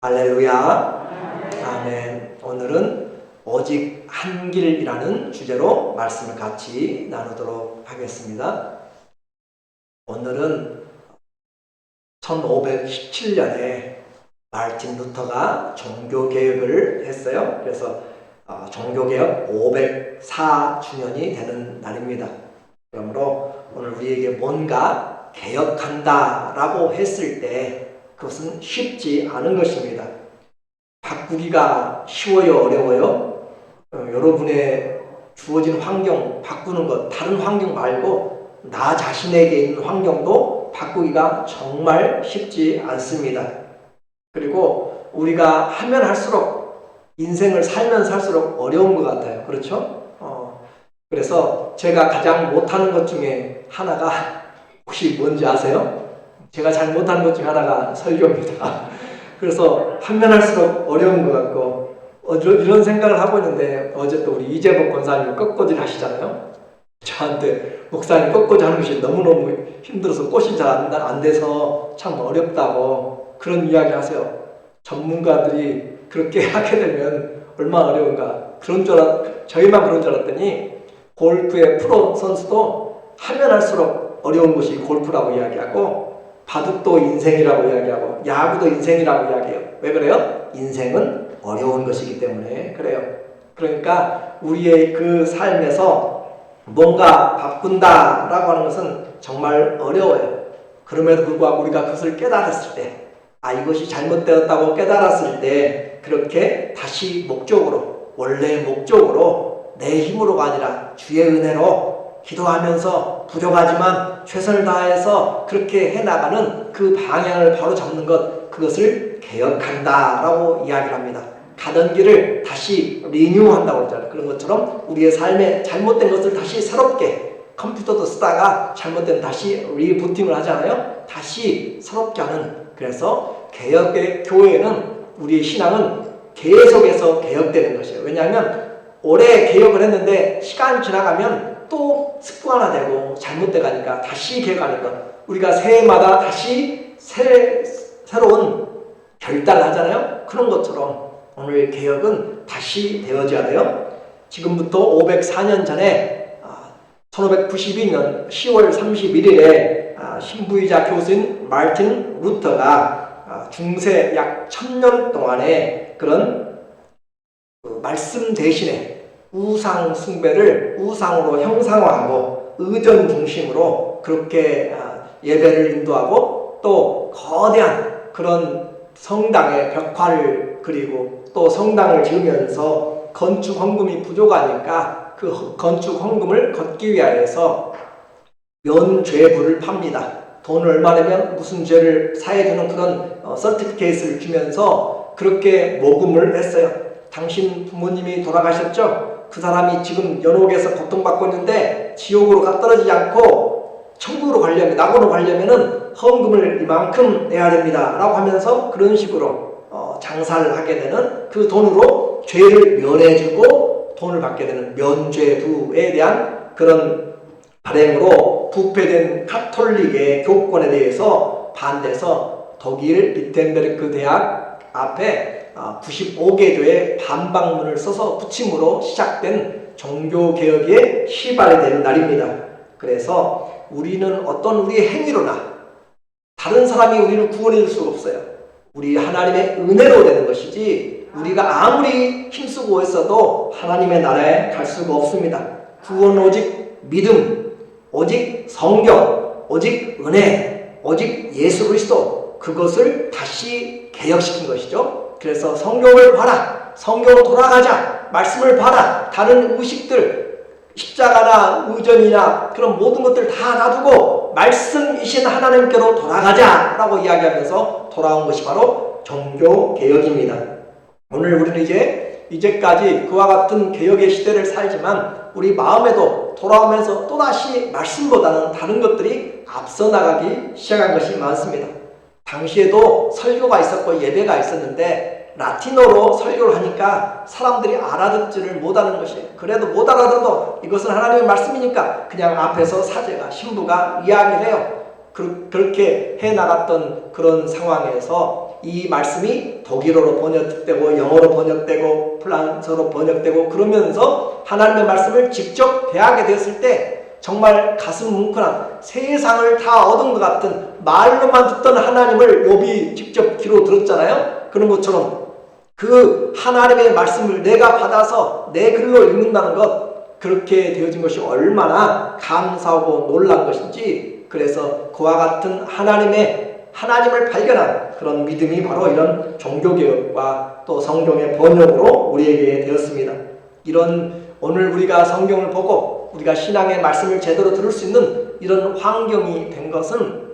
할렐루야. 아멘. 오늘은 오직 한 길이라는 주제로 말씀을 같이 나누도록 하겠습니다. 오늘은 1517년에 마르틴 루터가 종교개혁을 했어요. 그래서 종교개혁 504주년이 되는 날입니다. 그러므로 오늘 우리에게 뭔가 개혁한다라고 했을 때 그것은 쉽지 않은 것입니다. 바꾸기가 쉬워요, 어려워요? 여러분의 주어진 환경 바꾸는 것, 다른 환경 말고 나 자신에게 있는 환경도 바꾸기가 정말 쉽지 않습니다. 그리고 우리가 하면 할수록 인생을 살면 살수록 어려운 것 같아요. 그렇죠? 그래서 제가 가장 못하는 것 중에 하나가 혹시 뭔지 아세요? 제가 잘 못하는 것 중에 하나가 설교입니다. 그래서 하면 할수록 어려운 것 같고 이런 생각을 하고 있는데 어제 또 우리 이재복 권사님이 꺾고질 하시잖아요. 저한테 목사님 꺾고질 하는 것이 너무너무 힘들어서 꽃이 잘 안 돼서 참 어렵다고 그런 이야기 하세요. 전문가들이 그렇게 하게 되면 얼마나 어려운가. 저희만 그런 줄 알았더니 골프의 프로 선수도 하면 할수록 어려운 것이 골프라고 이야기하고 바둑도 인생이라고 이야기하고 야구도 인생이라고 이야기해요. 왜 그래요? 인생은 어려운 것이기 때문에 그래요. 그러니까 우리의 그 삶에서 뭔가 바꾼다라고 하는 것은 정말 어려워요. 그럼에도 불구하고 우리가 그것을 깨달았을 때 이것이 잘못되었다고 깨달았을 때 그렇게 다시 목적으로 원래의 목적으로 내 힘으로가 아니라 주의 은혜로 기도하면서 부족하지만 최선을 다해서 그렇게 해나가는 그 방향을 바로 잡는 것, 그것을 개혁한다라고 이야기를 합니다. 가던 길을 다시 리뉴한다고 그러잖아요. 그런 것처럼 우리의 삶에 잘못된 것을 다시 새롭게, 컴퓨터도 쓰다가 잘못된 다시 리부팅을 하잖아요. 다시 새롭게 하는. 그래서 개혁의 교회는, 우리의 신앙은 계속해서 개혁되는 것이에요. 왜냐하면 오래 개혁을 했는데 시간이 지나가면 또 습관화되고 잘못돼 가니까 다시 개혁하는 것. 우리가 새해마다 다시 새로운 결단을 하잖아요. 그런 것처럼 오늘 개혁은 다시 되어져야 돼요. 지금부터 504년 전에 1592년 10월 31일에 신부이자 교수인 마르틴 루터가 중세 약 1000년 동안의 그런 말씀 대신에 우상 숭배를 우상으로 형상화하고 의전 중심으로 그렇게 예배를 인도하고 또 거대한 그런 성당의 벽화를 그리고 또 성당을 지으면서 건축 헌금이 부족하니까 그 건축 헌금을 걷기 위하여서 면죄부를 팝니다. 돈을 얼마 내면 무슨 죄를 사해주는 그런 서티피케이트를 주면서 그렇게 모금을 했어요. 당신 부모님이 돌아가셨죠? 그 사람이 지금 연옥에서 고통받고 있는데 지옥으로 떨어지지 않고 천국으로 가려면, 낙원으로 가려면은 헌금을 이만큼 내야 됩니다 라고 하면서 그런 식으로 장사를 하게 되는, 그 돈으로 죄를 면해주고 돈을 받게 되는 면죄부에 대한 그런 발행으로 부패된 카톨릭의 교권에 대해서 반대해서 독일 비텐베르크 대학 앞에 95개 교회 반박문을 써서 붙임으로 시작된 종교개혁의 시발이 되는 날입니다. 그래서 우리는 어떤 우리의 행위로나 다른 사람이 우리를 구원해 줄 수가 없어요. 우리 하나님의 은혜로 되는 것이지 우리가 아무리 힘쓰고 있어도 하나님의 나라에 갈 수가 없습니다. 구원은 오직 믿음, 오직 성경, 오직 은혜, 오직 예수 그리스도, 그것을 다시 개혁시킨 것이죠. 그래서 성경을 봐라, 성경으로 돌아가자, 말씀을 봐라, 다른 의식들, 십자가나 의전이나 그런 모든 것들 다 놔두고 말씀이신 하나님께로 돌아가자 라고 이야기하면서 돌아온 것이 바로 종교개혁입니다. 오늘 우리는 이제까지 그와 같은 개혁의 시대를 살지만 우리 마음에도 돌아오면서 또다시 말씀보다는 다른 것들이 앞서 나가기 시작한 것이 많습니다. 당시에도 설교가 있었고 예배가 있었는데 라틴어로 설교를 하니까 사람들이 알아듣지를 못하는 것이에요. 그래도 못 알아들어도 이것은 하나님의 말씀이니까 그냥 앞에서 사제가, 신부가 이야기를 해요. 그렇게 해나갔던 그런 상황에서 이 말씀이 독일어로 번역되고 영어로 번역되고 프랑스어로 번역되고 그러면서 하나님의 말씀을 직접 대하게 되었을 때 정말 가슴 뭉클한 세상을 다 얻은 것 같은 말로만 듣던 하나님을 욥이 직접 귀로 들었잖아요. 그런 것처럼 그 하나님의 말씀을 내가 받아서 내 글로 읽는다는 것 그렇게 되어진 것이 얼마나 감사하고 놀란 것인지 그래서 그와 같은 하나님을 발견한 그런 믿음이 바로 이런 종교개혁과 또 성경의 번역으로 우리에게 되었습니다. 이런 오늘 우리가 성경을 보고 우리가 신앙의 말씀을 제대로 들을 수 있는 이런 환경이 된 것은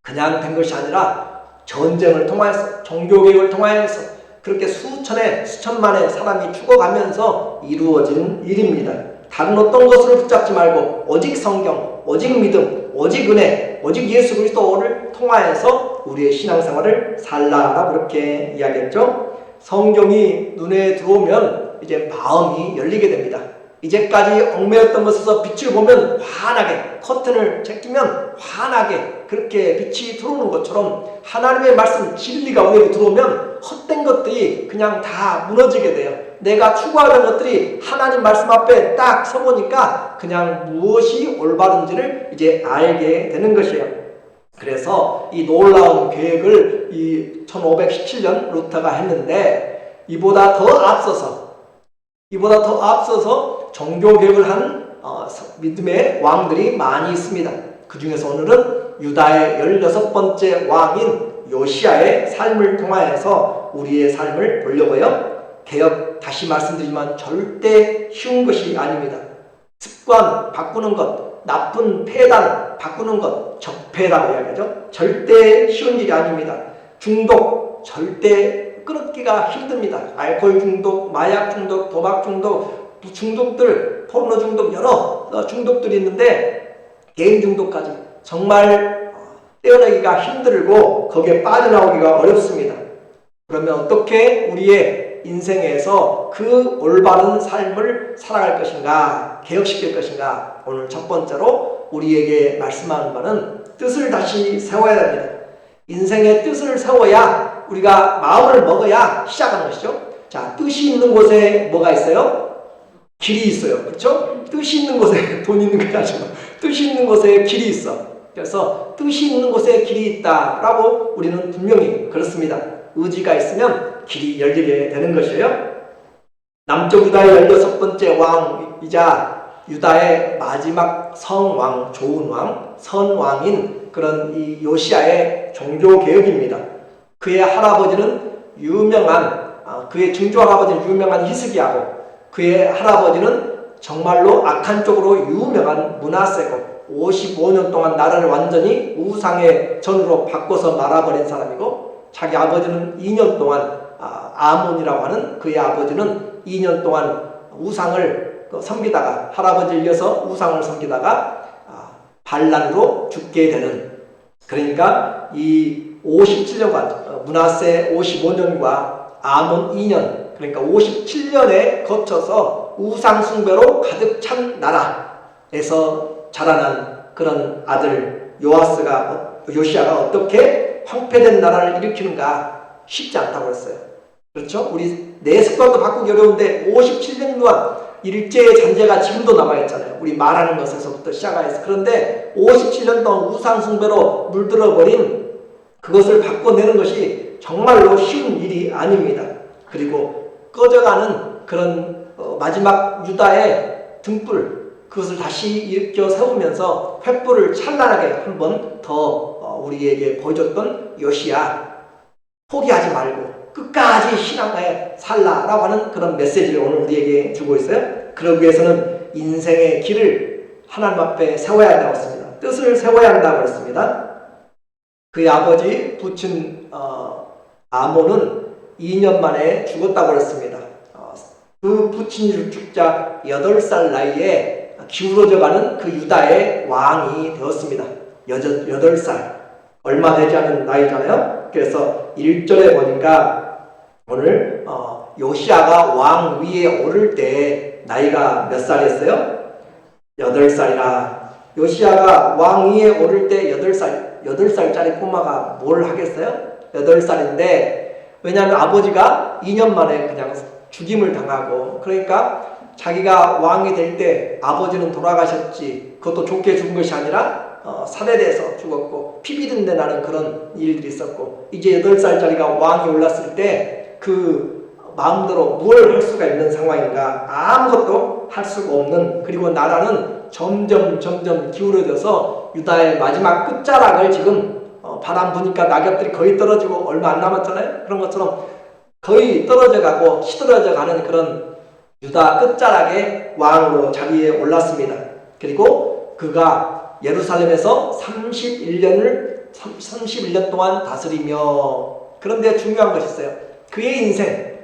그냥 된 것이 아니라 전쟁을 통하여서 종교개혁을 통하여서 그렇게 수천만의 사람이 죽어가면서 이루어진 일입니다. 다른 어떤 것을 붙잡지 말고 오직 성경, 오직 믿음, 오직 은혜, 오직 예수 그리스도를 통하여서 우리의 신앙생활을 살라라고 그렇게 이야기했죠. 성경이 눈에 들어오면 이제 마음이 열리게 됩니다. 이제까지 얽매였던 것에서 빛을 보면 환하게, 커튼을 제끼면 환하게 그렇게 빛이 들어오는 것처럼 하나님의 말씀 진리가 우리에게 들어오면 헛된 것들이 그냥 다 무너지게 돼요. 내가 추구하던 것들이 하나님 말씀 앞에 딱 서보니까 그냥 무엇이 올바른지를 이제 알게 되는 것이에요. 그래서 이 놀라운 계획을 이 1517년 루터가 했는데 이보다 더 앞서서 종교개혁을 한 믿음의 왕들이 많이 있습니다. 그 중에서 오늘은 유다의 16번째 왕인 요시야의 삶을 통하여서 우리의 삶을 보려고요. 개혁 다시 말씀드리지만 절대 쉬운 것이 아닙니다. 습관 바꾸는 것, 나쁜 폐단 바꾸는 것, 적폐라고 이야기하죠. 절대 쉬운 일이 아닙니다. 중독 절대 끊기가 힘듭니다. 알코올 중독, 마약 중독, 도박 중독, 중독들, 포르노 중독 여러 중독들이 있는데 게임 중독까지 정말 떼어내기가 힘들고 거기에 빠져나오기가 어렵습니다. 그러면 어떻게 우리의 인생에서 그 올바른 삶을 살아갈 것인가, 개혁시킬 것인가? 오늘 첫 번째로 우리에게 말씀하는 바는 뜻을 다시 세워야 합니다. 인생의 뜻을 세워야 우리가 마음을 먹어야 시작하는 것이죠. 자, 뜻이 있는 곳에 뭐가 있어요? 길이 있어요. 그렇죠? 뜻이 있는 곳에 돈 있는 게 아니죠. 뜻이 있는 곳에 길이 있어. 그래서 뜻이 있는 곳에 길이 있다라고 우리는 분명히 그렇습니다. 의지가 있으면 길이 열리게 되는 것이에요. 남쪽 유다의 16번째 왕이자 유다의 마지막 성왕, 좋은 왕, 선왕인 그런 이 요시야의 종교개혁입니다. 그의 할아버지는 그의 증조할아버지는 유명한 히스기야고 그의 할아버지는 정말로 악한 쪽으로 유명한 므낫세고 55년 동안 나라를 완전히 우상의 전으로 바꿔서 말아버린 사람이고 자기 아버지는 2년 동안 아몬이라고 하는 그의 아버지는 2년 동안 우상을 섬기다가 할아버지를 이어서 우상을 섬기다가 반란으로 죽게 되는 그러니까 이 57년간 므낫세 55년과 아몬 2년 그러니까 57년에 거쳐서 우상 숭배로 가득 찬 나라에서 자라난 그런 아들 요시야가 어떻게 황폐된 나라를 일으키는가 쉽지 않다고 했어요. 그렇죠? 우리 내 습관도 바꾸기 어려운데 57년 동안 일제의 잔재가 지금도 남아있잖아요. 우리 말하는 것에서부터 시작해서. 그런데 57년 동안 우상 숭배로 물들어버린 그것을 바꿔내는 것이 정말로 쉬운 일이 아닙니다. 그리고 꺼져가는 그런 마지막 유다의 등불 그것을 다시 일으켜 세우면서 횃불을 찬란하게 한 번 더 우리에게 보여줬던 요시야 포기하지 말고 끝까지 신앙에 살라라고 하는 그런 메시지를 오늘 우리에게 주고 있어요. 그러기 위해서는 인생의 길을 하나님 앞에 세워야 한다고 했습니다. 뜻을 세워야 한다고 했습니다. 그의 아버지 부친 아몬은 2년 만에 죽었다고 했습니다. 그 부친 죽자 8살 나이에 기울어져가는 그 유다의 왕이 되었습니다. 8살 얼마 되지 않은 나이잖아요. 그래서 1절에 보니까 오늘 요시야가 왕 위에 오를 때 나이가 몇 살이었어요? 8살이라 요시야가 왕 위에 오를 때 8살짜리 꼬마가 뭘 하겠어요? 8살인데 왜냐하면 아버지가 2년 만에 그냥 죽임을 당하고 그러니까 자기가 왕이 될 때 아버지는 돌아가셨지 그것도 좋게 죽은 것이 아니라 살해돼서 죽었고 피비린내 나는 그런 일들이 있었고 이제 8살짜리가 왕이 올랐을 때 그 마음대로 뭘 할 수가 있는 상황인가 아무것도 할 수가 없는 그리고 나라는 점점 기울어져서 유다의 마지막 끝자락을 지금 바람 부니까 낙엽들이 거의 떨어지고 얼마 안 남았잖아요. 그런 것처럼 거의 떨어져 가고 시들어져 가는 그런 유다 끝자락의 왕으로 자리에 올랐습니다. 그리고 그가 예루살렘에서 31년 동안 다스리며 그런데 중요한 것이 있어요. 그의 인생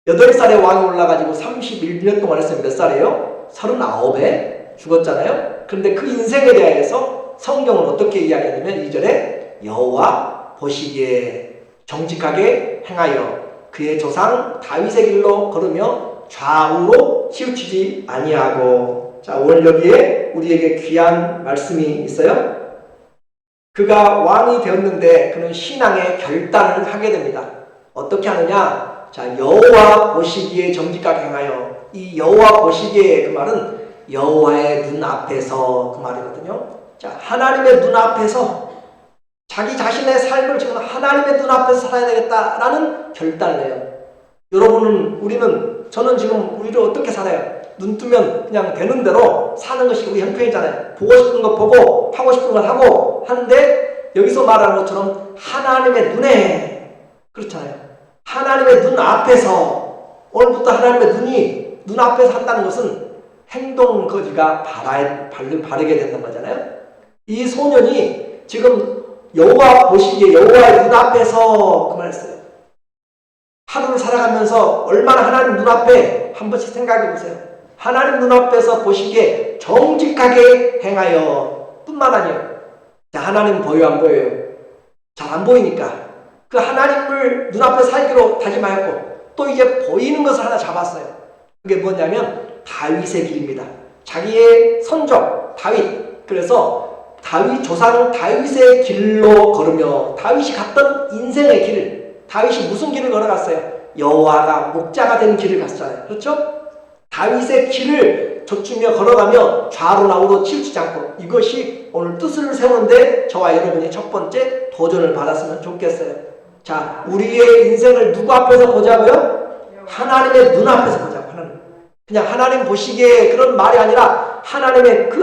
8살에 왕이 올라가지고 31년 동안 했으면 몇 살이에요? 39에 죽었잖아요. 그런데 그 인생에 대해서 성경은 어떻게 이야기하냐면 2절에 여호와 보시기에 정직하게 행하여 그의 조상 다윗의 길로 걸으며 좌우로 치우치지 아니하고 자 오늘 여기에 우리에게 귀한 말씀이 있어요. 그가 왕이 되었는데 그는 신앙의 결단을 하게 됩니다. 어떻게 하느냐? 자 여호와 보시기에 정직하게 행하여 이 여호와 보시기에 그 말은 여호와의 눈앞에서 그 말이거든요. 자 하나님의 눈앞에서 자기 자신의 삶을 지금 하나님의 눈앞에서 살아야 되겠다라는 결단을 해요. 저는 지금 우리를 어떻게 살아요? 눈 뜨면 그냥 되는 대로 사는 것이 우리 형편이잖아요. 보고 싶은 거 보고 하고 싶은 걸 하고 하는데 여기서 말하는 것처럼 하나님의 눈에 그렇잖아요. 하나님의 눈 앞에서 오늘부터 하나님의 눈 앞에서 한다는 것은 행동 거지가 바르게 된다는 거잖아요. 이 소년이 지금 여호와 보시기에 여호와의 눈 앞에서 그 말했어요. 하루를 살아가면서 얼마나 하나님 눈앞에 한 번씩 생각해 보세요. 하나님 눈앞에서 보시기에 정직하게 행하여 뿐만 아니에요. 자, 하나님 보여요 안 보여요? 잘 안 보이니까 그 하나님을 눈앞에 살기로 다짐하였고 또 이제 보이는 것을 하나 잡았어요. 그게 뭐냐면 다윗의 길입니다. 자기의 선조 다윗 그래서 다윗 조상 다윗의 길로 걸으며 다윗이 갔던 인생의 길 다윗이 무슨 길을 걸어갔어요? 여호와가 목자가 된 길을 갔잖아요. 그렇죠? 다윗의 길을 좇으며 걸어가며 좌로나 우로 치우치지 않고 이것이 오늘 뜻을 세우는데 저와 여러분이 첫 번째 도전을 받았으면 좋겠어요. 자, 우리의 인생을 누구 앞에서 보자고요? 하나님의 눈 앞에서 보자고. 그냥 하나님 보시기에 그런 말이 아니라 하나님의 그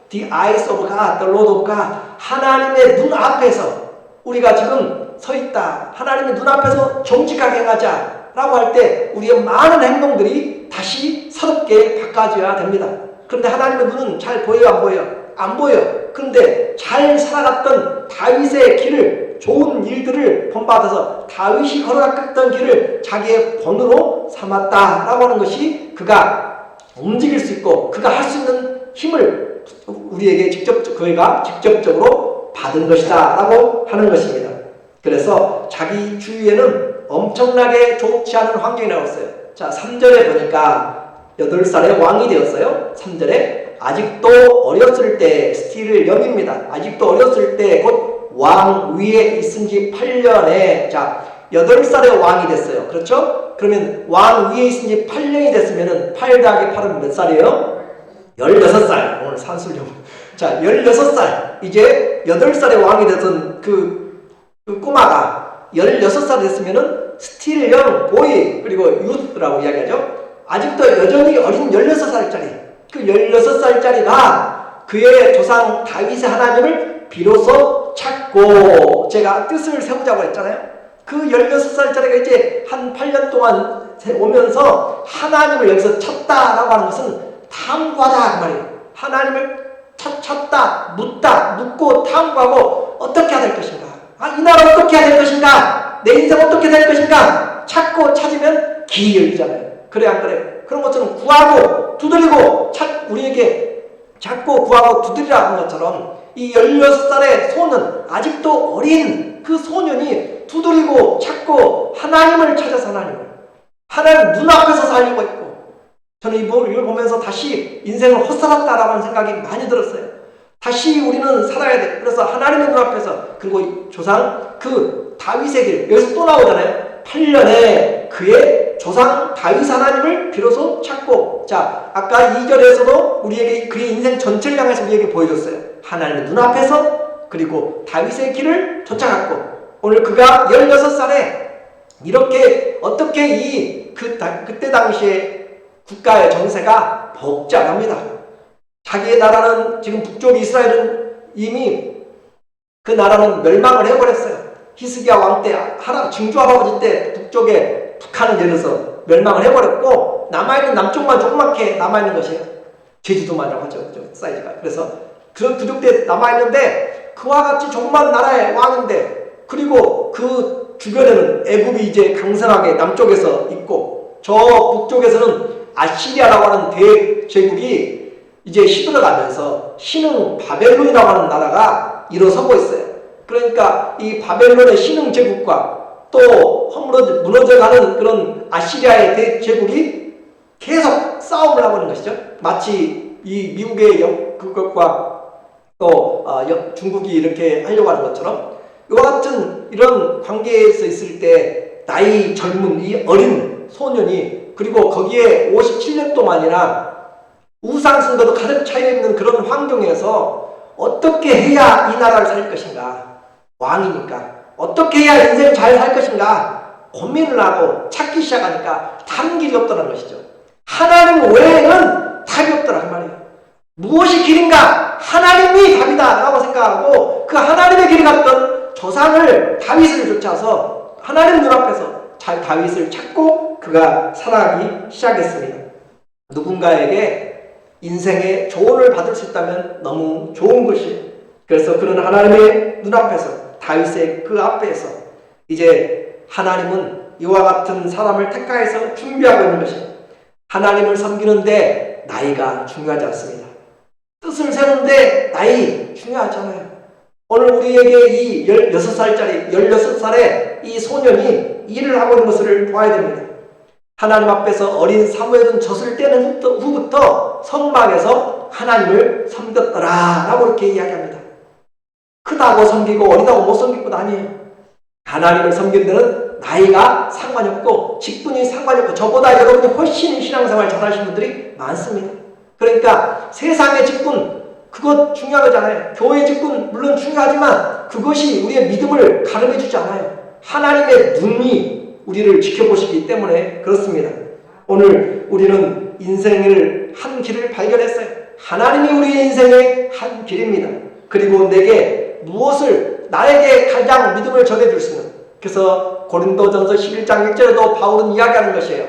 the eyes of God, the Lord of God 하나님의 눈 앞에서 우리가 지금 서 있다. 하나님의 눈 앞에서 정직하게 행하자 라고 할 때 우리의 많은 행동들이 다시 새롭게 바꿔져야 됩니다. 그런데 하나님의 눈은 잘 보여요 안 보여요? 안 보여요. 그런데 잘 살아갔던 다윗의 길을 좋은 일들을 본받아서 다윗이 걸어갔던 길을 자기의 본으로 삼았다라고 하는 것이 그가 움직일 수 있고 그가 할 수 있는 힘을 우리에게 그가 직접적으로 받은 것이다 라고 하는 것입니다. 그래서 자기 주위에는 엄청나게 좋지 않은 환경이 나왔어요. 자 3절에 보니까 8살에 왕이 되었어요. 3절에 아직도 어렸을 때 스틸 영입니다. 아직도 어렸을 때 곧 왕 위에 있은 지 8년에 자 8살에 왕이 됐어요. 그렇죠? 그러면 왕 위에 있은 지 8년이 됐으면 8 더하기 8은 몇 살이에요? 16살. 오늘 산술용. 자 16살 이제 8살에 왕이 되던 그 꼬마가 16살 됐으면 스틸 영 보이 그리고 유스라고 이야기하죠. 아직도 여전히 어린 16살짜리 그 16살짜리가 그의 조상 다윗의 하나님을 비로소 찾고 제가 뜻을 세우자고 했잖아요. 그 16살짜리가 이제 한 8년 동안 오면서 하나님을 여기서 찾다라고 하는 것은 탐구하다 그 말이에요. 하나님을 찾다, 묻고 탐구하고 어떻게 해야 될 것인가? 이 나라 어떻게 해야 될 것인가? 내 인생 어떻게 될 것인가? 찾고 찾으면 길이 열리잖아요. 그래 안 그래? 그런 것처럼 구하고 두드리고 우리에게 찾고 구하고 두드리라 하는 것처럼 이 16살의 소는 아직도 어린 그 소년이 두드리고 찾고 하나님을 찾아서 하나님 눈앞에서 살려고 했고 저는 이걸 보면서 다시 인생을 헛살았다라고 하는 생각이 많이 들었어요. 다시 우리는 살아야 돼. 그래서 하나님의 눈앞에서 그리고 조상 그 다윗의 길, 여기서 또 나오잖아요. 8년에 그의 조상 다윗 하나님을 비로소 찾고, 자, 아까 2절에서도 우리에게 그의 인생 전체를 향해서 우리에게 보여줬어요. 하나님의 눈앞에서, 그리고 다윗의 길을 쫓아갔고, 오늘 그가 16살에 이렇게 어떻게 그때 당시에 국가의 정세가 복잡합니다. 자기의 나라는, 지금 북쪽 이스라엘은 이미 그 나라는 멸망을 해버렸어요. 히스기야 왕 때, 증조 할아버지 때 북쪽에 북한을 내려서 멸망을 해버렸고, 남아있는 남쪽만 조그맣게 남아있는 것이에요. 제주도만이라고 하죠. 사이즈가. 그래서 그런 부족 때 남아있는데, 그와 같이 조그만 나라의 왕인데, 그리고 그 주변에는 애굽이 이제 강성하게 남쪽에서 있고, 저 북쪽에서는 아시리아라고 하는 대제국이 이제 시들어가면서 신흥 바벨론이라고 하는 나라가 일어서고 있어요. 그러니까 이 바벨론의 신흥 제국과 또 무너져가는 그런 아시리아의 대제국이 계속 싸움을 하고 있는 것이죠. 마치 이 미국의 그것과 또 중국이 이렇게 하려고 하는 것처럼, 이와 같은 이런 관계에서 있을 때 나이 젊은 이 어린 소년이, 그리고 거기에 57년 동안이나 우상숭배도 가득 차여있는 그런 환경에서 어떻게 해야 이 나라를 살 것인가, 왕이니까 어떻게 해야 인생을 잘 살 것인가 고민을 하고 찾기 시작하니까 다른 길이 없다는 것이죠. 하나님 외에는 답이 없더라 그 말이에요. 무엇이 길인가? 하나님이 답이다 라고 생각하고, 그 하나님의 길을 갔던 조상을 다윗을 쫓아서 하나님 눈앞에서 다윗을 찾고 그가 살아가기 시작했습니다. 누군가에게 인생의 조언을 받을 수 있다면 너무 좋은 것이에요. 그래서 그런 하나님의 눈앞에서, 다윗의 그 앞에서 이제 하나님은 이와 같은 사람을 택하여서 준비하고 있는 것입니다. 하나님을 섬기는데 나이가 중요하지 않습니다. 뜻을 세우는데 나이 중요하잖아요. 오늘 우리에게 이 16살의 이 소년이 일을 하고 있는 것을 봐야 됩니다. 하나님 앞에서 어린 사무엘은 젖을 떼는 후부터 성막에서 하나님을 섬겼더라 라고 이렇게 이야기합니다. 크다고 섬기고 어리다고 못 섬길 것 아니에요. 하나님을 섬기는 데는 나이가 상관이 없고 직분이 상관이 없고, 저보다 여러분이 훨씬 신앙생활 잘하시는 분들이 많습니다. 그러니까 세상의 직분, 그것 중요하잖아요. 교회 직분 물론 중요하지만 그것이 우리의 믿음을 가름해 주지 않아요. 하나님의 눈이 우리를 지켜보시기 때문에 그렇습니다. 오늘 우리는 인생을 한 길을 발견했어요. 하나님이 우리의 인생의 한 길입니다. 그리고 나에게 가장 믿음을 전해줄 수 있는, 그래서 고린도전서 11장 1절에도 바울은 이야기하는 것이에요.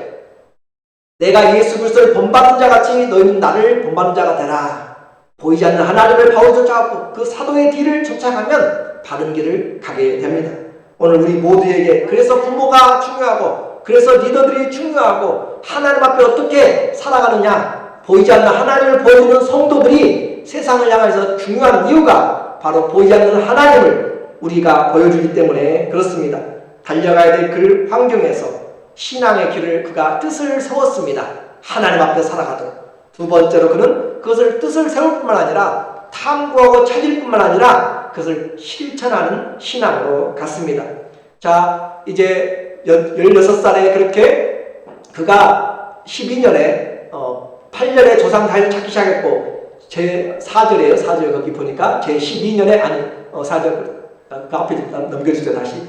내가 예수 그리스도를 본받은 자같이 너희는 나를 본받는 자가 되라. 보이지 않는 하나님을 바로 쫓아가고 그 사도의 뒤를 쫓아가면 바른 길을 가게 됩니다. 오늘 우리 모두에게 그래서 부모가 중요하고, 그래서 리더들이 중요하고, 하나님 앞에 어떻게 살아가느냐, 보이지 않는 하나님을 보여주는 성도들이 세상을 향해서 중요한 이유가 바로 보이지 않는 하나님을 우리가 보여주기 때문에 그렇습니다. 달려가야 될 그 환경에서 신앙의 길을 그가 뜻을 세웠습니다. 하나님 앞에 살아가도록. 두 번째로 그는 그것을 뜻을 세울 뿐만 아니라 탐구하고 찾을 뿐만 아니라 그것을 실천하는 신앙으로 갔습니다. 자, 이제 16살에 그렇게 그가 12년에 8년에 조상 다윗을 찾기 시작했고, 제 4절이에요. 4절 거기 보니까 제 12년에 4절 그 앞에 넘겨주세요. 다시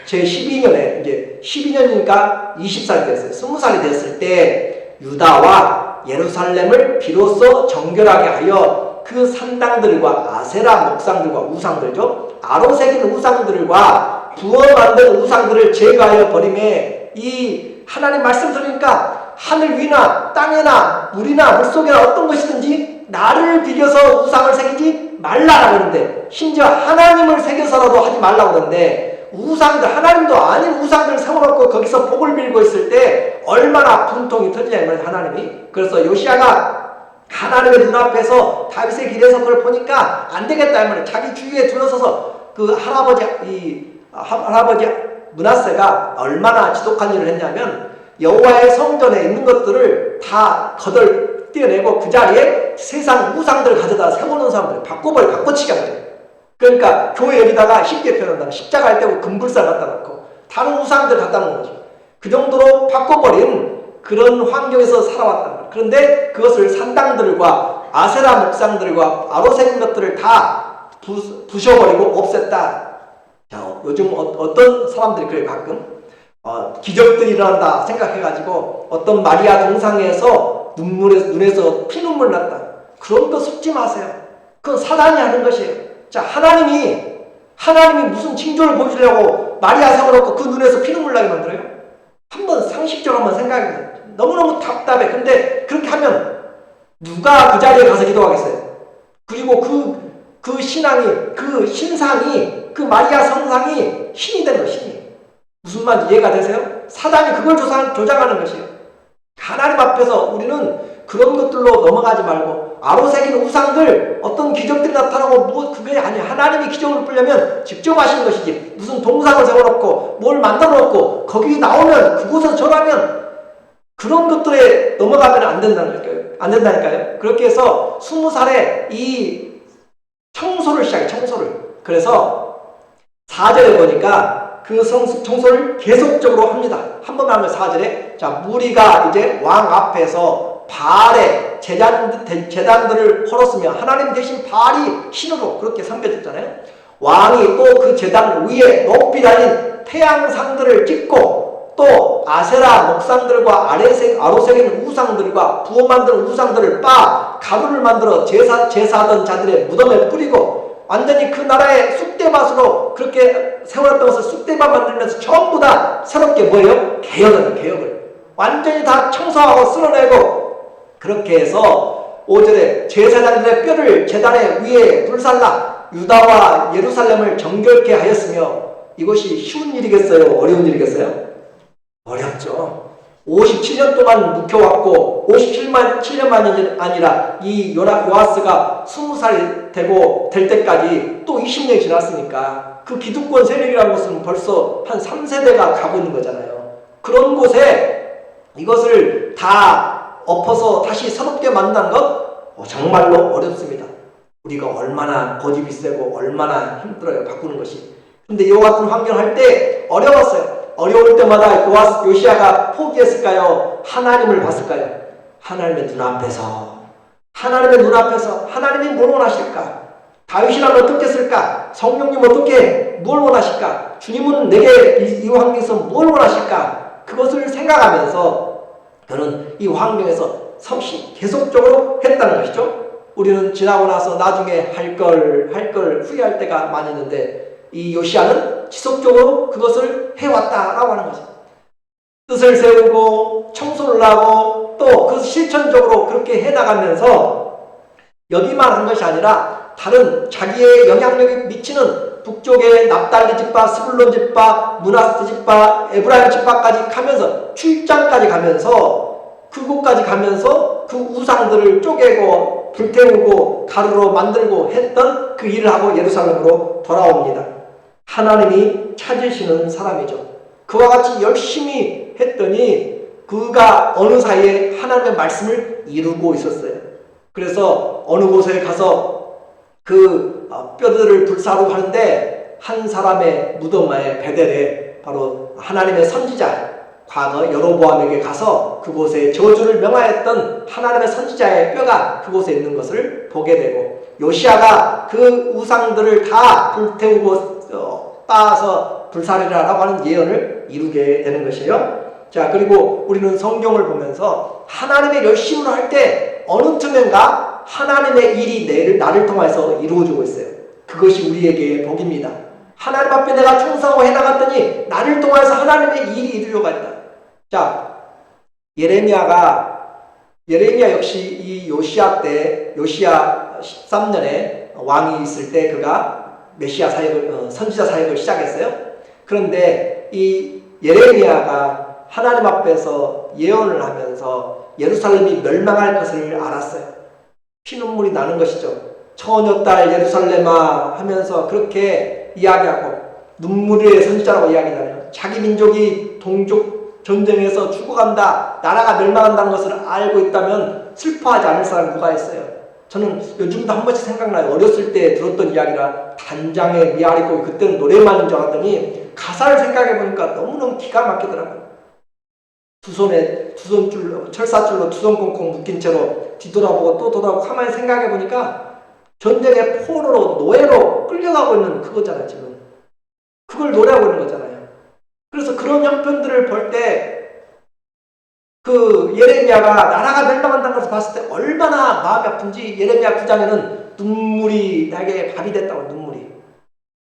제 12년에 이제 12년이니까 20살이 됐어요. 20살이 됐을 때 유다와 예루살렘을 비로소 정결하게 하여 그 산당들과 아세라 목상들과 우상들죠. 아로새긴 우상들과 부어 만든 우상들을 제거하여 버림에, 이 하나님 말씀 들으니까 하늘 위나 땅이나 물이나 물속이나 어떤 것이든지 나를 비교서 우상을 새기지 말라라고 하는데, 심지어 하나님을 새겨서라도 하지 말라고 하는데, 우상들, 하나님도 아닌 우상들을 세워놓고 거기서 복을 빌고 있을 때 얼마나 분통이 터지냐면 하나님이. 그래서 요시야가 하나님의 눈앞에서 다윗의 길에서 그걸 보니까 안 되겠다 하면 자기 주위에 둘러서서 그 할아버지 므낫세가 얼마나 지독한 일을 했냐면, 여호와의 성전에 있는 것들을 다 떼어내고 그 자리에 세상 우상들을 가져다 세우는 사람들 바꿔치기 한 거예요. 그러니까 교회 여기다가 쉽게 표현한다면 십자가를 떼고 금불살 갖다 놓고 다른 우상들 갖다 놓은 거죠. 그 정도로 바꿔버린 그런 환경에서 살아왔단 말이에요. 그런데 그것을 산당들과 아세라 목상들과 아로새긴 것들을 다 부셔버리고 없앴다. 자, 요즘 어떤 사람들이 그래 가끔 기적들이 일어난다 생각해가지고 어떤 마리아 동상에서 눈에서 피눈물 났다. 그런 거 속지 마세요. 그건 사단이 하는 것이에요. 자, 하나님이 무슨 징조를 보여주려고 마리아 세워놓고 그 눈에서 피눈물 나게 만들어요? 한번 상식적으로 한번 생각해보세요. 너무너무 답답해. 근데 그렇게 하면 누가 그 자리에 가서 기도하겠어요? 그리고 그 신앙이, 그 신상이, 그 마리아 성상이 신이 된 거예요. 신이. 무슨 말인지 이해가 되세요? 사단이 그걸 조장하는 것이에요. 하나님 앞에서 우리는 그런 것들로 넘어가지 말고 아로새긴 우상들 어떤 기적들이 나타나고 그게 아니야. 하나님이 기적을 뿌려면 직접 하시는 것이지 무슨 동상을 세워놓고 뭘 만들어 놓고 거기 나오면 그곳에서 절하면 그런 것들에 넘어가면 안 된다니까요. 그렇게 해서 20살에 이 청소를 시작해. 청소를. 그래서 4절에 보니까 그 청소를 계속적으로 합니다. 한 번 하면 4절에 자, 무리가 이제 왕 앞에서 바알의 제단들을 헐었으며 하나님 대신 바알이 신으로 그렇게 섬겨졌잖아요. 왕이 또 그 제단 위에 높이 달린 태양상들을 찍고 또 아세라 목상들과 아로새긴 우상들과 부어 만든 우상들을 가루를 만들어 제사하던 자들의 무덤에 뿌리고 완전히 그 나라의 쑥대밭으로 그렇게 세워놨던 것을 쑥대밭 만들면서 전부 다 새롭게 뭐예요? 개혁을 완전히 다 청소하고 쓸어내고 그렇게 해서 5절에 제사장들의 뼈를 제단의 위에 불살라 유다와 예루살렘을 정결케 하였으며 이것이 쉬운 일이겠어요? 어려운 일이겠어요? 어렵죠. 57년 동안 묵혀왔고 57년만이 아니라 이 요아스가 20살이 될 때까지 또 20년이 지났으니까 그 기득권 세력이라는 것은 벌써 한 3세대가 가고 있는 거잖아요. 그런 곳에 이것을 다 엎어서 다시 새롭게 만난 것 정말로 어렵습니다. 우리가 얼마나 고집이 세고 얼마나 힘들어요. 바꾸는 것이. 근데 이와 같은 환경을 할 때 어려웠어요. 어려울 때마다 요시야가 포기했을까요? 하나님을 봤을까요? 하나님의 눈앞에서 하나님이 뭘 원하실까? 다윗이라면 어떻게 했을까? 성령님 어떻게 뭘 원하실까? 주님은 내게 이 환경에서 뭘 원하실까? 그것을 생각하면서 저는 이 환경에서 계속적으로 했다는 것이죠. 우리는 지나고 나서 나중에 할 걸 후회할 때가 많이 있는데 이 요시야는 지속적으로 그것을 해왔다라고 하는 거죠. 뜻을 세우고 청소를 하고 또 그 실천적으로 그렇게 해나가면서 여기만 한 것이 아니라 다른 자기의 영향력이 미치는 북쪽의 납달리 지파, 스불론 지파, 므낫세 지파, 에브라임 지파까지 가면서 출장까지 가면서 그곳까지 가면서 그 우상들을 쪼개고 불태우고 가루로 만들고 했던 그 일을 하고 예루살렘으로 돌아옵니다. 하나님이 찾으시는 사람이죠. 그와 같이 열심히 했더니 그가 어느 사이에 하나님의 말씀을 이루고 있었어요. 그래서 어느 곳에 가서 그 뼈들을 불사르고 하는데 한 사람의 무덤에 베델에 바로 하나님의 선지자 과거 여로보암에게 가서 그곳에 저주를 명하였던 하나님의 선지자의 뼈가 그곳에 있는 것을 보게 되고 요시야가 그 우상들을 다 불태우고 따서 불사르라라고 하는 예언을 이루게 되는 것이에요. 자, 그리고 우리는 성경을 보면서 하나님의 열심으로 할 때 어느 틈엔가 하나님의 일이 나를 통해서 이루어지고 있어요. 그것이 우리에게 복입니다. 하나님 앞에 내가 충성하고 해나갔더니 나를 통해서 하나님의 일이 이루어가 있다. 자, 예레미야 역시 이 요시야 13년에 왕이 있을 때 그가 메시아 사역을, 선지자 사역을 시작했어요. 그런데 이 예레미야가 하나님 앞에서 예언을 하면서 예루살렘이 멸망할 것을 알았어요. 피눈물이 나는 것이죠. 처녀딸 예루살렘아 하면서 그렇게 이야기하고 눈물의 선지자라고 이야기하잖아요. 자기 민족이 동족 전쟁에서 죽어간다, 나라가 멸망한다는 것을 알고 있다면 슬퍼하지 않을 사람이 누가 있어요? 저는 요즘도 한 번씩 생각나요. 어렸을 때 들었던 이야기라 단장의 미아리고 그때는 노래만인 줄 알았더니 가사를 생각해 보니까 너무너무 기가 막히더라고요. 두 손줄로 철사줄로 두 손 꽁꽁 묶인 채로 뒤돌아보고 또 돌아보고 가만히 생각해 보니까 전쟁의 포로로 노예로 끌려가고 있는 그거잖아요. 지금 그걸 노래하고 있는 거잖아요. 그래서 그런 형편들을 볼 때 그 예레미야가 나라가 멸망한다는 것을 봤을 때 얼마나 마음이 아픈지 예레미야 9장에는 눈물이 나에게 밥이 됐다고. 눈물이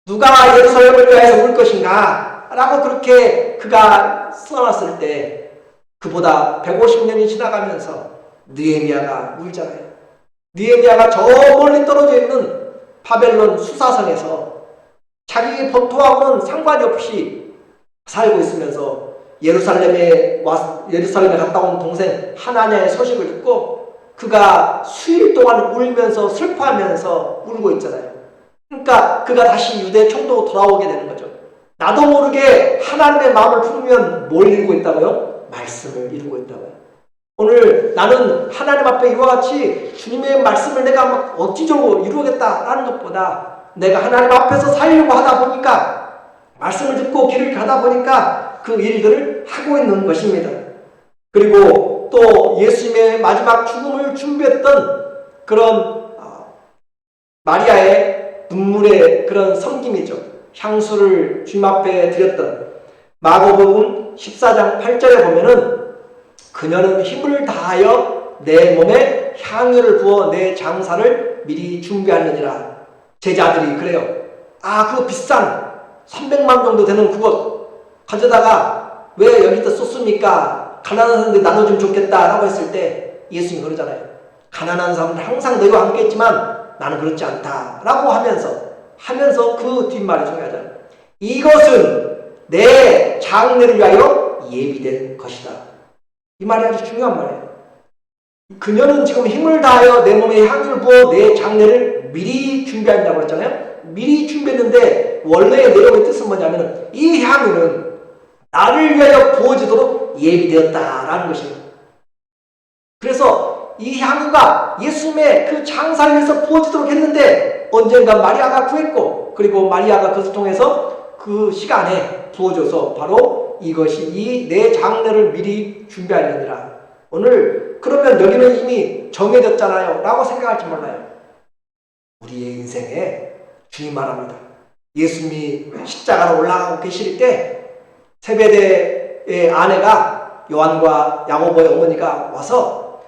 누가 예루살렘을 위하여서 울 것인가 라고 그렇게 그가 써놨을 때 그보다 150년이 지나가면서 느헤미야가 울잖아요. 느헤미야가 저 멀리 떨어져 있는 바벨론 수사성에서 자기 본토하고는 상관이 없이 살고 있으면서 예루살렘에 갔다 온 동생 하나냐의 소식을 듣고 그가 수일 동안 울면서 슬퍼하면서 울고 있잖아요. 그러니까 그가 다시 유대 총독으로 돌아오게 되는 거죠. 나도 모르게 하나님의 마음을 품으면 뭘 이루고 있다고요? 말씀을 이루고 있다고요. 오늘 나는 하나님 앞에 이와 같이 주님의 말씀을 내가 막 억지적으로 이루겠다라는 것보다 내가 하나님 앞에서 살려고 하다 보니까 말씀을 듣고 길을 가다 보니까 그 일들을 하고 있는 것입니다. 그리고 또 예수님의 마지막 죽음을 준비했던 그런 마리아의 눈물의 그런 섬김이죠. 향수를 주님 앞에 드렸던 마가복음 14장 8절에 보면은 그녀는 힘을 다하여 내 몸에 향유를 부어 내 장사를 미리 준비하느니라. 제자들이 그래요. 그 비싼 300만 정도 되는 그것 가져다가 왜 여기다 쏟습니까? 가난한 사람들 나눠주면 좋겠다 라고 했을 때 예수님이 그러잖아요. 가난한 사람들 항상 너희와 함께 있지만 나는 그렇지 않다 라고 하면서 그 뒷말이 중요하잖아요. 이것은 내 장래를 위하여 예비된 것이다. 이 말이 아주 중요한 말이에요. 그녀는 지금 힘을 다하여 내 몸에 향유를 부어 내 장래를 미리 준비한다고 그랬잖아요. 미리 준비했는데 원래의 내용의 뜻은 뭐냐면 이 향유는 나를 위하여 부어지도록 예비되었다라는 것입니다. 그래서 이 향유가 예수님의 그 장사를 위해서 부어지도록 했는데 언젠가 마리아가 구했고 그리고 마리아가 그것을 통해서 그 시간에 부어줘서 바로 이것이 이 내 장래를 미리 준비하느니라. 오늘 그러면 여기는 이미 정해졌잖아요 라고 생각할지 몰라요. 우리의 인생에 주님 말합니다. 예수님이 십자가로 올라가고 계실 때 세베대의 아내가 요한과 야고보의 어머니가 와서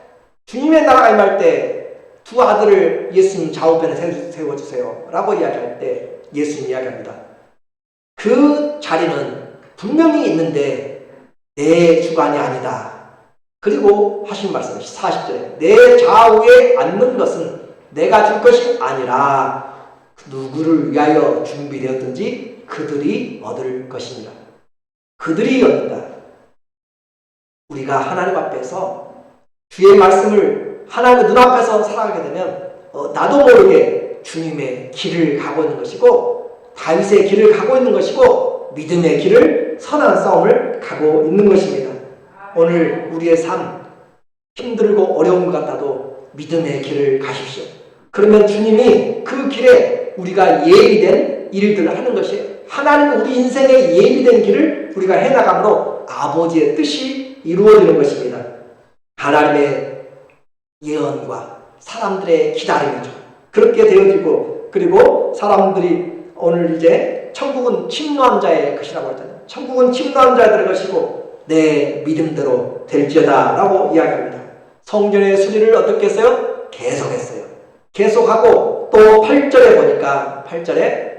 주님의 나라가 임할 때 두 아들을 예수님 좌우편에 세워주세요 라고 이야기할 때 예수님이 이야기합니다. 그 자리는 분명히 있는데 내 주관이 아니다. 그리고 하신 말씀 40절에 내 좌우에 앉는 것은 내가 줄 것이 아니라 누구를 위하여 준비되었든지 그들이 얻을 것입니다. 그들이 얻는다. 우리가 하나님 앞에서 주의 말씀을 하나님의 눈앞에서 살아가게 되면 나도 모르게 주님의 길을 가고 있는 것이고 다윗의 길을 가고 있는 것이고 믿음의 길을 선한 싸움을 가고 있는 것입니다. 오늘 우리의 삶 힘들고 어려운 것 같아도 믿음의 길을 가십시오. 그러면 주님이 그 길에 우리가 예비된 일들을 하는 것이 하나님은 우리 인생의 예비된 길을 우리가 해나감으로 아버지의 뜻이 이루어지는 것입니다. 하나님의 예언과 사람들의 기다림이죠. 그렇게 되어지고 그리고 사람들이 오늘 이제 천국은 침노한 자의 것이라고 했잖아요. 천국은 침노한 자들의 것이고 내 믿음대로 될지어다 라고 이야기합니다. 성전의 수리를 어떻게 했어요? 계속했어요. 계속하고 또 8절에 보니까 8절에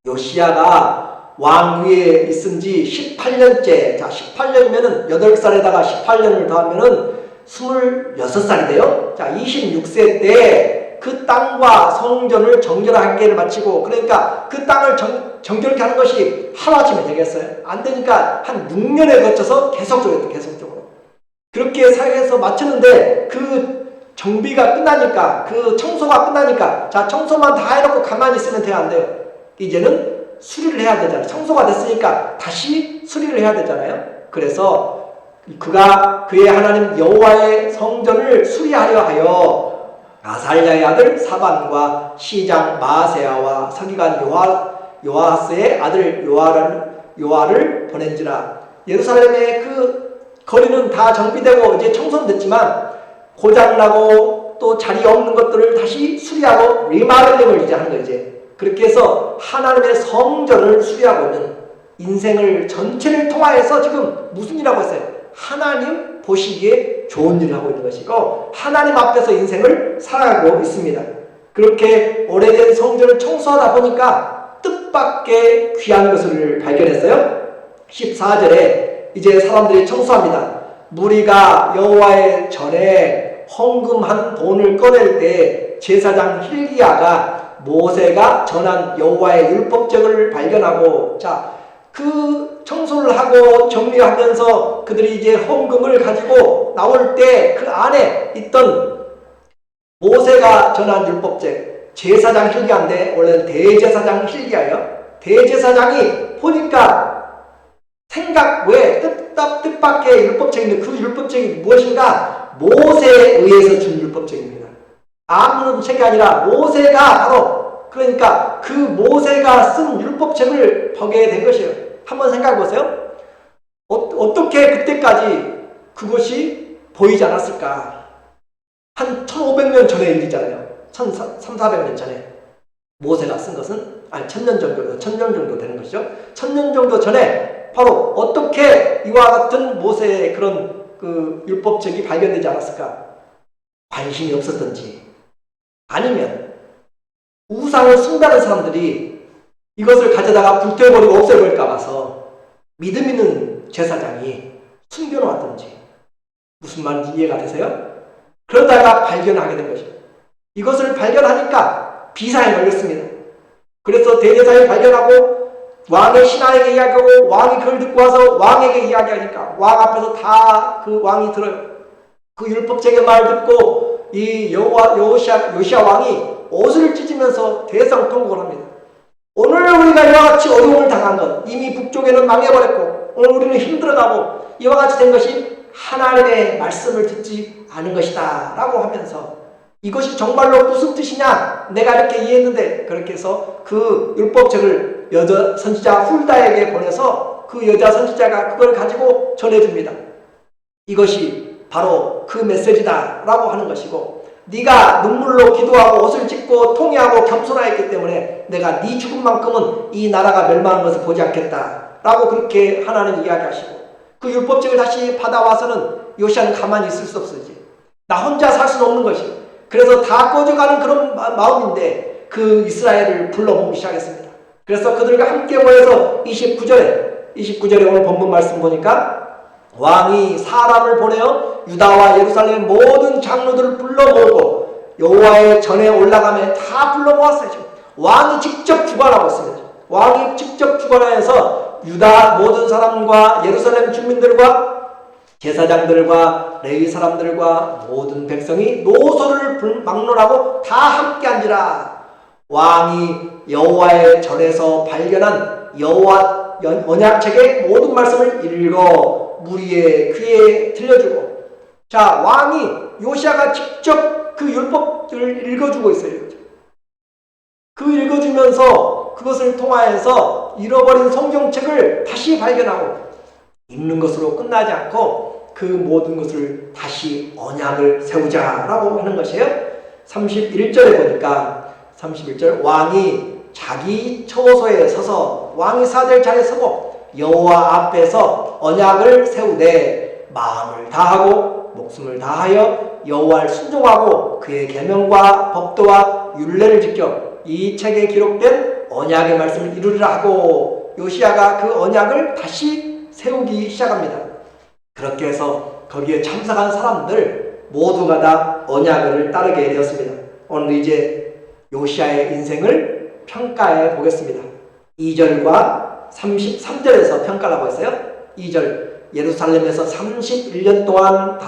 요시야가 왕 위에 있은 지 18년째. 자, 18년이면은 8살에다가 18년을 더하면은 26살이 돼요. 자, 26세 때 그 땅과 성전을 정결하게 마치고 그러니까 그 땅을 정결케 하는 것이 하루아침에 되겠어요? 안 되니까 한 6년에 거쳐서 계속적으로. 그렇게 해서 마쳤는데 그 정비가 끝나니까 그 청소가 끝나니까 자, 청소만 다 해놓고 가만히 있으면 돼요? 안 돼요? 이제는 수리를 해야 되잖아요. 청소가 됐으니까 다시 수리를 해야 되잖아요. 그래서 그가 그의 하나님 여호와의 성전을 수리하려 하여 아살랴의 아들 사반과 시장 마세야와 서기관 요아스의 아들 요아를 보낸지라. 예루살렘의 그 거리는 다 정비되고 이제 청소됐지만 고장나고 또 자리 없는 것들을 다시 수리하고 리마벨링을 이제 하는 거지. 그렇게 해서 하나님의 성전을 수리하고 있는 인생을 전체를 통하여서 지금 무슨 일을 하고 있어요? 하나님 보시기에 좋은 일을 하고 있는 것이고 하나님 앞에서 인생을 살아가고 있습니다. 그렇게 오래된 성전을 청소하다 보니까 뜻밖의 귀한 것을 발견했어요. 14절에 이제 사람들이 청소합니다. 무리가 여호와의 전에 헌금한 돈을 꺼낼 때 제사장 힐기야가 모세가 전한 여호와의 율법책을 발견하고, 자, 그 청소를 하고 정리하면서 그들이 이제 헌금을 가지고 나올 때 그 안에 있던 모세가 전한 율법책, 제사장 힐기야인데 원래는 대제사장 힐기야예요. 대제사장이 보니까 왜 뜻밖의 율법책인데 그 율법책이 무엇인가? 모세에 의해서 준 율법책입니다. 아무런 책이 아니라 모세가 바로, 그러니까 그 모세가 쓴 율법책을 보게 된 것이에요. 한번 생각해 보세요. 어떻게 그때까지 그것이 보이지 않았을까? 한 1500년 전에 일이잖아요. 1300~1400년 전에 모세가 쓴 것은 1000년 정도 되는 것이죠. 1000년 정도 전에 바로 어떻게 이와 같은 모세의 그런 그 율법책이 발견되지 않았을까? 관심이 없었던지, 아니면 우상을 숭배하는 사람들이 이것을 가져다가 불태워버리고 없애버릴까 봐서 믿음 있는 제사장이 숨겨놓았던지, 무슨 말인지 이해가 되세요? 그러다가 발견하게 된 것이죠. 이것을 발견하니까 비상에 걸렸습니다. 그래서 대제사장이 발견하고 왕의 신하에게 이야기하고 왕이 그걸 듣고 와서 왕에게 이야기하니까 왕 앞에서 다 그 왕이 들어요. 그 율법책의 말을 듣고 이 요시야 왕이 옷을 찢으면서 대성통곡을 합니다. 오늘 우리가 이와 같이 어려움을 당한 것, 이미 북쪽에는 망해버렸고 오늘 우리는 힘들어가고 이와 같이 된 것이 하나님의 말씀을 듣지 않은 것이다 라고 하면서, 이것이 정말로 무슨 뜻이냐, 내가 이렇게 이해했는데, 그렇게 해서 그 율법책을 여자 선지자 훌다에게 보내서 그 여자 선지자가 그걸 가지고 전해줍니다. 이것이 바로 그 메시지다 라고 하는 것이고, 네가 눈물로 기도하고 옷을 찢고 통회하고 겸손하였기 때문에 내가 네 죽음만큼은 이 나라가 멸망하는 것을 보지 않겠다 라고 그렇게 하나님 이야기하시고, 그 율법책을 다시 받아와서는 요시야는 가만히 있을 수 없어요. 나 혼자 살 수는 없는 것이. 그래서 다 꺼져가는 그런 마음인데 그 이스라엘을 불러보기 시작했습니다. 그래서 그들과 함께 모여서 29절에 오늘 본문 말씀 보니까 왕이 사람을 보내어 유다와 예루살렘 모든 장로들을 불러 모으고 여호와의 전에 올라가며 다 불러 모았어요. 왕이 직접 주관하고 있습니다. 왕이 직접 주관하여서 유다 모든 사람과 예루살렘 주민들과 제사장들과 레위 사람들과 모든 백성이 노소를 막론하고 다 함께 앉으라. 왕이 여호와의 전에서 발견한 여호와 언약책의 모든 말씀을 읽어 무리의 귀에 들려주고, 자, 왕이 요시야가 직접 그 율법을 읽어주고 있어요. 그 읽어주면서 그것을 통하여서 잃어버린 성경책을 다시 발견하고, 읽는 것으로 끝나지 않고 그 모든 것을 다시 언약을 세우자라고 하는 것이에요. 31절에 보니까 31절, 왕이 자기 처소에 서서 왕이 사될 자리에 서고 여호와 앞에서 언약을 세우되 마음을 다하고 목숨을 다하여 여호와를 순종하고 그의 계명과 법도와 율례를 지켜 이 책에 기록된 언약의 말씀을 이루리라 하고, 요시야가 그 언약을 다시 세우기 시작합니다. 그렇게 해서 거기에 참석한 사람들 모두가 다 언약을 따르게 되었습니다. 오늘 이제 요시야의 인생을 평가해 보겠습니다. 2절과 33절에서 평가를 하고 있어요. 2절, 예루살렘에서 31년 동안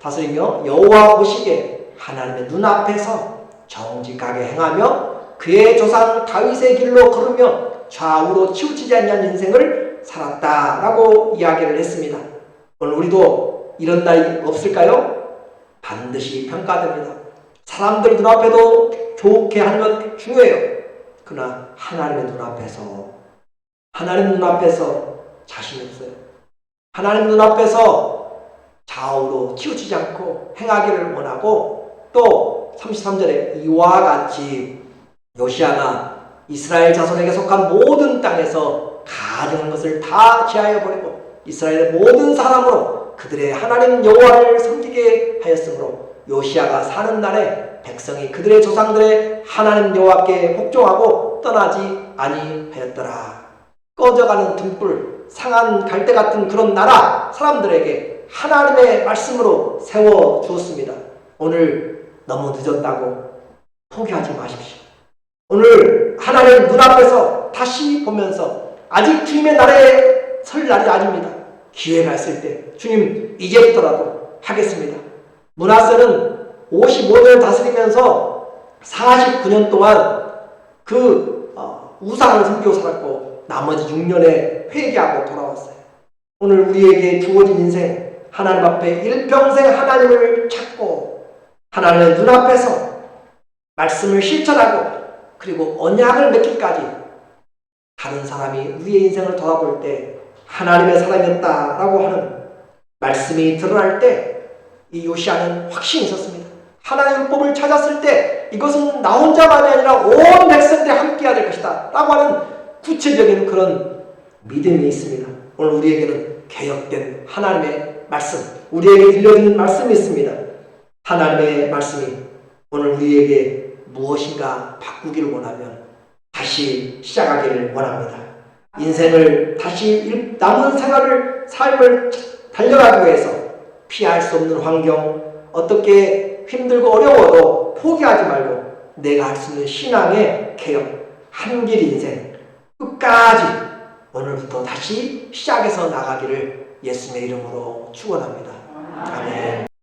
다스리며 여호와 보시기에 하나님의 눈앞에서 정직하게 행하며 그의 조상 다윗의 길로 걸으며 좌우로 치우치지 않는 인생을 살았다라고 이야기를 했습니다. 오늘 우리도 이런 날이 없을까요? 반드시 평가됩니다. 사람들 눈앞에도 좋게 하는 건 중요해요. 그러나 하나님 눈앞에서 자신 없어요. 하나님 눈앞에서 좌우로 치우치지 않고 행하기를 원하고, 또 33절에 이와 같이 요시아가 이스라엘 자손에게 속한 모든 땅에서 가증한 것을 다 제하여 버리고 이스라엘의 모든 사람으로 그들의 하나님 여호와를 섬기게 하였으므로 요시아가 사는 날에 백성이 그들의 조상들의 하나님 여호와께 복종하고 떠나지 아니하였더라. 꺼져가는 등불, 상한 갈대 같은 그런 나라 사람들에게 하나님의 말씀으로 세워주었습니다. 오늘 너무 늦었다고 포기하지 마십시오. 오늘 하나님 눈앞에서 다시 보면서 아직 주님의 날에 설 날이 아닙니다. 기회가 있을 때 주님 이제부터라도 하겠습니다. 므낫세는 55년을 다스리면서 49년 동안 그 우상을 섬기고 살았고 나머지 6년에 회개하고 돌아왔어요. 오늘 우리에게 주어진 인생, 하나님 앞에 일평생 하나님을 찾고 하나님의 눈앞에서 말씀을 실천하고 그리고 언약을 맺기까지 다른 사람이 우리의 인생을 돌아볼 때 하나님의 사람이었다라고 하는 말씀이 드러날 때 이 요시아는 확신이 있었습니다. 하나님의 율법을 찾았을 때 이것은 나 혼자만이 아니라 온 백성들이 함께해야 될 것이다 라고 하는 구체적인 그런 믿음이 있습니다. 오늘 우리에게는 개혁된 하나님의 말씀, 우리에게 들려주는 말씀이 있습니다. 하나님의 말씀이 오늘 우리에게 무엇인가 바꾸기를 원하면 다시 시작하기를 원합니다. 인생을 다시 남은 삶을 달려가기 위해서 피할 수 없는 환경, 어떻게 힘들고 어려워도 포기하지 말고 내가 할 수 있는 신앙의 개혁, 한길 인생 끝까지 오늘부터 다시 시작해서 나가기를 예수님의 이름으로 축원합니다. 아멘.